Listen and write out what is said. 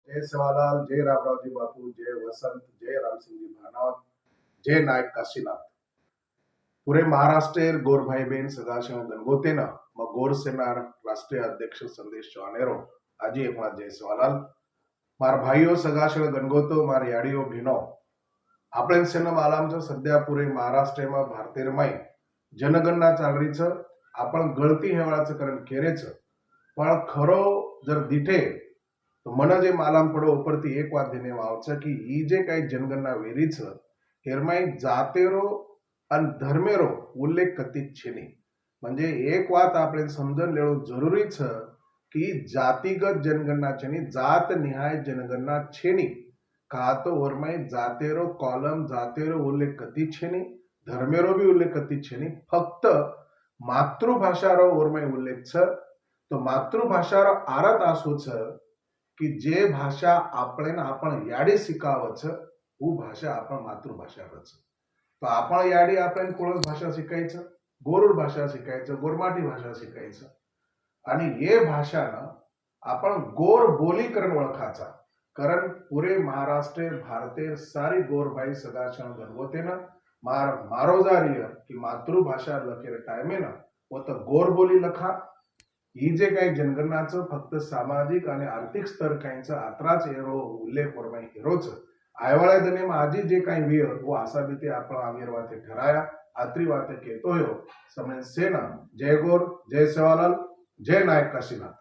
जय सेवालाल, जय रामरावजी बापू, जय वसंत, जय रामसिंह जी भानवत, जय नायक काशीनाथ. पुरे महाराष्ट्रेर गोर भाई बहन सदाशिव गणगोतेन मग गोर सेनार राष्ट्रीय अध्यक्ष संदेश चौहानेरो आज एक बार जय सेवालाल. मार भाईओ सगाशळ गणगोतो मार याडीओ भीनो आपण सेना मालामचं सध्या पुरे महाराष्ट्रमा भारतेरमाय जनगणना चालरी छ. आपण गळती हेवाळाचं कारण केरेच पण खरो जर दिठे तो मन जे मालाम पडो उपरती एक વાત देने आवच की ही जे काही जनगणना वेरी छ हेरमाय जातेरो आणि धर्मेरो उल्लेख कथित છે નહીં. म्हणजे एक વાત આપણે સમજણ લેવું જરૂરી છે कि जातिगत जनगणना છે નહીં, जात निहाय जनगणना છે નહીં. का तो ओरमाय जातेरो कॉलम जातेरो उल्लेख कथित છે નહીં, धर्मेरो भी उल्लेख कथित છે નહીં, फक्त मातृभाषारो ओरमाय उल्लेख छ. तो मातृभाषारो आरत आसो छ कि जे भाषा आपण याडी शिकाव छ वो भाषा आपण मातृभाषा छ. तो आपण याडी आपण कोणच भाषा शिकायचं, गोरुड भाषा शिकायचं, गोरमाटी भाषा शिकायचं आणि ये भाषानं आपण गोर बोली करण ओळखाचा. कारण पुरे महाराष्ट्र भारते सारी गोरबाई सदाशिव गणगोतेनं मारो जारीय की मातृभाषा लखेर टायमेनं व तर गोर बोली लखा. ही जे काही जनगणनाचं फक्त सामाजिक आणि आर्थिक स्तर काहींचा आत्राच एरो उल्लेख वरमाई हेरोच आयवाळ्या दने आजी जे काही विय वो आशा भी आपण आमिर वाते ठराया आत्री वाते कहतो हो समय सेना. जय गोर, जय सेवालाल, जय नायक काशीनाथ.